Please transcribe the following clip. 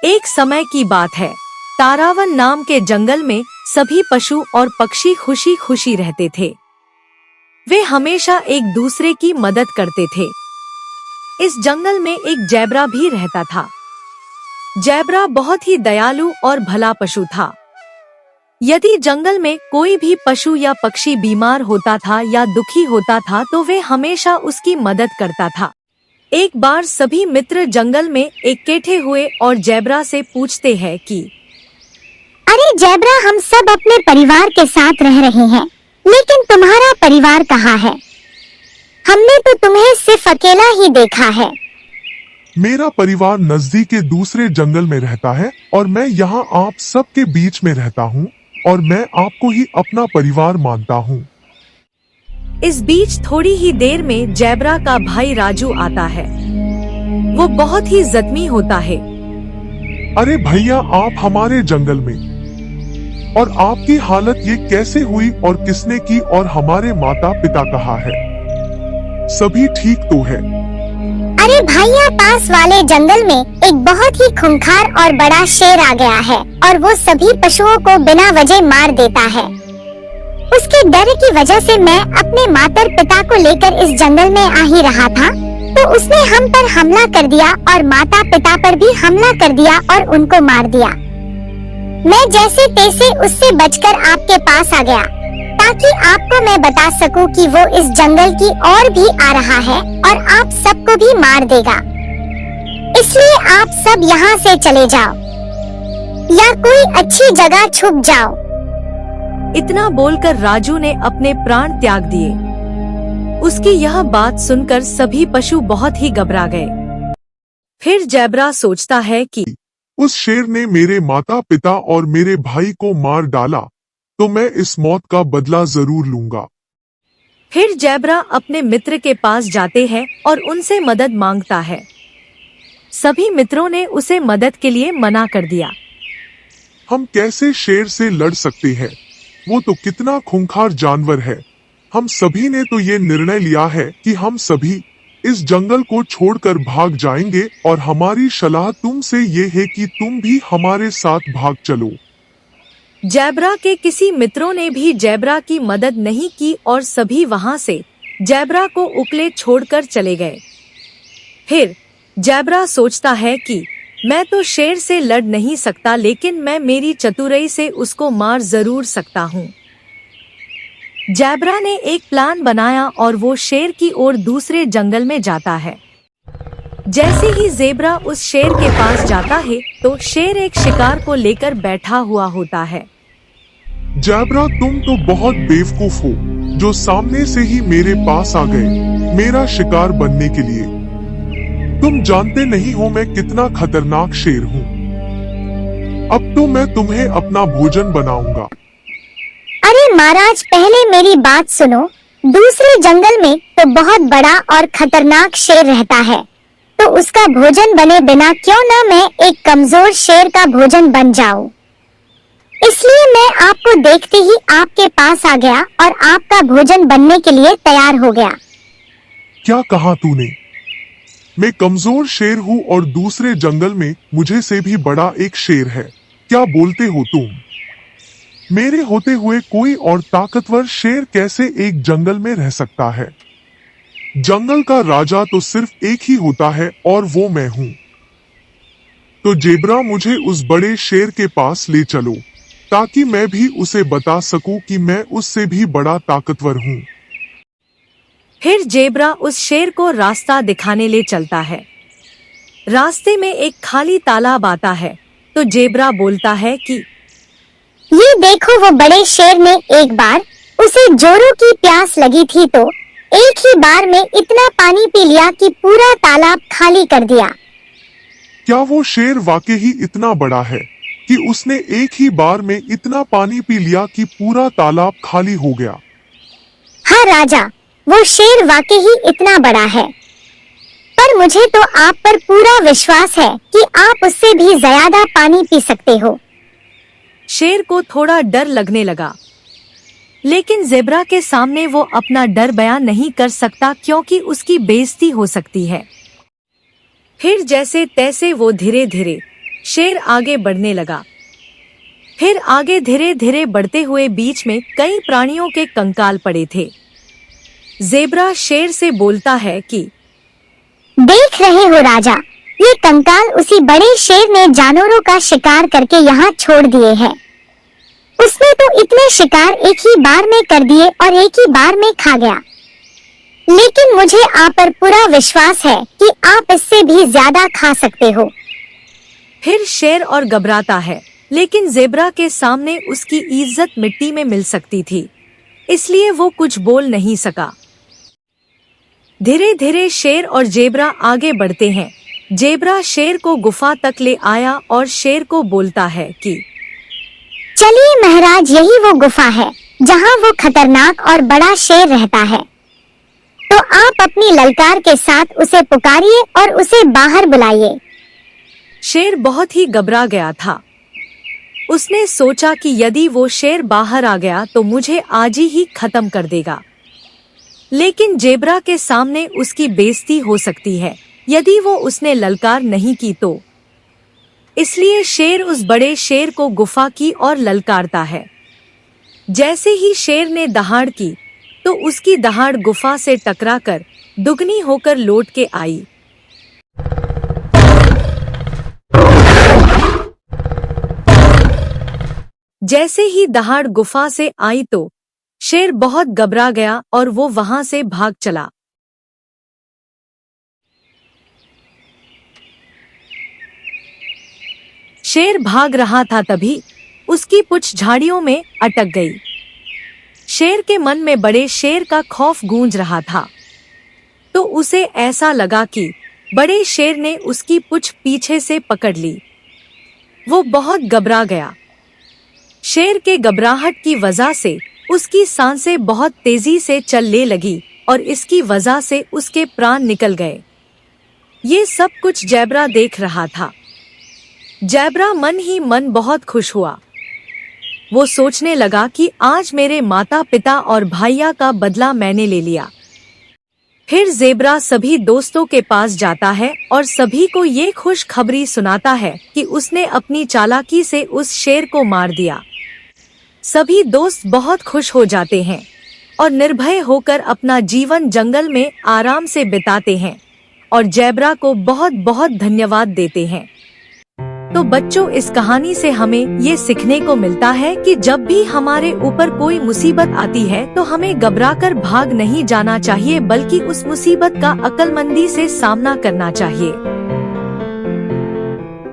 एक समय की बात है। तारावन नाम के जंगल में सभी पशु और पक्षी खुशी खुशी रहते थे। वे हमेशा एक दूसरे की मदद करते थे। इस जंगल में एक ज़ेब्रा भी रहता था। ज़ेब्रा बहुत ही दयालु और भला पशु था। यदि जंगल में कोई भी पशु या पक्षी बीमार होता था या दुखी होता था तो वे हमेशा उसकी मदद करता था। एक बार सभी मित्र जंगल में इकट्ठे हुए और ज़ेब्रा से पूछते हैं कि अरे ज़ेब्रा, हम सब अपने परिवार के साथ रह रहे हैं, लेकिन तुम्हारा परिवार कहाँ है? हमने तो तुम्हें सिर्फ अकेला ही देखा है। मेरा परिवार नजदीक के दूसरे जंगल में रहता है और मैं यहाँ आप सबके बीच में रहता हूँ और मैं आपको ही अपना परिवार मानता हूँ। इस बीच थोड़ी ही देर में ज़ेब्रा का भाई राजू आता है। वो बहुत ही जख्मी होता है। अरे भैया, आप हमारे जंगल में, और आपकी हालत ये कैसे हुई और किसने की, और हमारे माता पिता कहाँ है? सभी ठीक तो है? अरे भैया, पास वाले जंगल में एक बहुत ही खूंखार और बड़ा शेर आ गया है और वो सभी पशुओं को बिना वजह मार देता है। उसके डर की वजह से मैं अपने माता पिता को लेकर इस जंगल में आ ही रहा था, तो उसने हम पर हमला कर दिया और माता पिता पर भी हमला कर दिया और उनको मार दिया। मैं जैसे तैसे उससे बचकर आपके पास आ गया ताकि आपको मैं बता सकूं कि वो इस जंगल की ओर भी आ रहा है और आप सबको भी मार देगा। इसलिए आप सब यहाँ से चले जाओ या कोई अच्छी जगह छुप जाओ। इतना बोलकर राजू ने अपने प्राण त्याग दिए। उसकी यह बात सुनकर सभी पशु बहुत ही घबरा गए। फिर ज़ेब्रा सोचता है कि उस शेर ने मेरे माता पिता और मेरे भाई को मार डाला, तो मैं इस मौत का बदला जरूर लूंगा। फिर ज़ेब्रा अपने मित्र के पास जाते हैं और उनसे मदद मांगता है। सभी मित्रों ने उसे मदद के लिए मना कर दिया। हम कैसे शेर से लड़ सकते हैं? वो तो कितना खूंखार जानवर है। हम सभी ने तो ये निर्णय लिया है कि हम सभी इस जंगल को छोड़कर भाग जाएंगे और हमारी सलाह तुमसे ये है कि तुम भी हमारे साथ भाग चलो। ज़ेब्रा के किसी मित्रों ने भी ज़ेब्रा की मदद नहीं की और सभी वहां से ज़ेब्रा को उकले छोड़कर चले गए। फिर ज़ेब्रा सोचता है कि मैं तो शेर से लड़ नहीं सकता, लेकिन मैं मेरी चतुराई से उसको मार जरूर सकता हूँ। ज़ेब्रा ने एक प्लान बनाया और वो शेर की ओर दूसरे जंगल में जाता है। जैसे ही ज़ेब्रा उस शेर के पास जाता है तो शेर एक शिकार को लेकर बैठा हुआ होता है। ज़ेब्रा, तुम तो बहुत बेवकूफ हो जो सामने से ही मेरे पास आ गए मेरा शिकार बनने के लिए। तुम जानते नहीं हो मैं कितना खतरनाक शेर हूँ। अब तो मैं तुम्हें अपना भोजन बनाऊंगा। अरे महाराज, पहले मेरी बात सुनो। दूसरे जंगल में तो बहुत बड़ा और खतरनाक शेर रहता है, तो उसका भोजन बने बिना क्यों ना मैं एक कमजोर शेर का भोजन बन जाऊं। इसलिए मैं आपको देखते ही आपके पास आ गया और आपका भोजन बनने के लिए तैयार हो गया। क्या कहा तूने? मैं कमजोर शेर हूँ और दूसरे जंगल में मुझे से भी बड़ा एक शेर है। क्या बोलते हो तुम? मेरे होते हुए कोई और ताकतवर शेर कैसे एक जंगल में रह सकता है? जंगल का राजा तो सिर्फ एक ही होता है और वो मैं हूँ। तो ज़ेब्रा, मुझे उस बड़े शेर के पास ले चलो ताकि मैं भी उसे बता सकूं कि मैं उससे भी बड़ा ताकतवर हूँ। फिर ज़ेब्रा उस शेर को रास्ता दिखाने ले चलता है। रास्ते में एक खाली तालाब आता है तो ज़ेब्रा बोलता है कि ये देखो, वो बड़े शेर ने एक बार उसे जोरों की प्यास लगी थी तो एक ही बार में इतना पानी पी लिया कि पूरा तालाब खाली कर दिया। क्या वो शेर वाकई ही इतना बड़ा है कि उसने एक ही बार में इतना पानी पी लिया कि पूरा तालाब खाली हो गया? हाँ राजा, वो शेर वाकई ही इतना बड़ा है, पर मुझे तो आप पर पूरा विश्वास है कि आप उससे भी ज्यादा पानी पी सकते हो। शेर को थोड़ा डर लगने लगा, लेकिन ज़ेब्रा के सामने वो अपना डर बयान नहीं कर सकता क्योंकि उसकी बेइज्जती हो सकती है। फिर जैसे तैसे वो धीरे धीरे शेर आगे बढ़ने लगा। फिर आगे धीरे धीरे बढ़ते हुए बीच में कई प्राणियों के कंकाल पड़े थे। ज़ेब्रा शेर से बोलता है कि देख रहे हो राजा, ये कंकाल उसी बड़े शेर ने जानवरों का शिकार करके यहाँ छोड़ दिए हैं। उसने तो इतने शिकार एक ही बार में कर दिए और एक ही बार में खा गया। लेकिन मुझे आप पर पूरा विश्वास है कि आप इससे भी ज्यादा खा सकते हो। फिर शेर और घबराता है, लेकिन ज़ेब्रा के सामने उसकी इज्जत मिट्टी में मिल सकती थी, इसलिए वो कुछ बोल नहीं सका। धीरे धीरे शेर और ज़ेब्रा आगे बढ़ते हैं। ज़ेब्रा शेर को गुफा तक ले आया और शेर को बोलता है कि चलिए महाराज, यही वो गुफा है जहाँ वो खतरनाक और बड़ा शेर रहता है। तो आप अपनी ललकार के साथ उसे पुकारिए और उसे बाहर बुलाइए। शेर बहुत ही घबरा गया था। उसने सोचा कि यदि वो शेर बाहर आ गया तो मुझे आज ही खत्म कर देगा। लेकिन ज़ेब्रा के सामने उसकी बेइज्जती हो सकती है यदि वो उसने ललकार नहीं की तो। इसलिए शेर उस बड़े शेर को गुफा की ओर ललकारता है। जैसे ही शेर ने दहाड़ की तो उसकी दहाड़ गुफा से टकराकर दुगनी होकर लौट के आई। जैसे ही दहाड़ गुफा से आई तो शेर बहुत घबरा गया और वो वहां से भाग चला। शेर भाग रहा था, तभी उसकी पूंछ झाड़ियों में अटक गई। शेर के मन में बड़े शेर का खौफ गूंज रहा था, तो उसे ऐसा लगा कि बड़े शेर ने उसकी पूंछ पीछे से पकड़ ली। वो बहुत घबरा गया। शेर के घबराहट की वजह से उसकी सांसें बहुत तेजी से चलने लगी और इसकी वजह से उसके प्राण निकल गए। ये सब कुछ ज़ेब्रा देख रहा था। ज़ेब्रा मन ही मन बहुत खुश हुआ। वो सोचने लगा कि आज मेरे माता पिता और भाइया का बदला मैंने ले लिया। फिर ज़ेब्रा सभी दोस्तों के पास जाता है और सभी को ये खुश खबरी सुनाता है कि उसने अपनी चालाकी से उस शेर को मार दिया। सभी दोस्त बहुत खुश हो जाते हैं और निर्भय होकर अपना जीवन जंगल में आराम से बिताते हैं और ज़ेब्रा को बहुत बहुत धन्यवाद देते हैं। तो बच्चों, इस कहानी से हमें ये सीखने को मिलता है कि जब भी हमारे ऊपर कोई मुसीबत आती है तो हमें घबराकर भाग नहीं जाना चाहिए, बल्कि उस मुसीबत का अक्लमंदी से सामना करना चाहिए।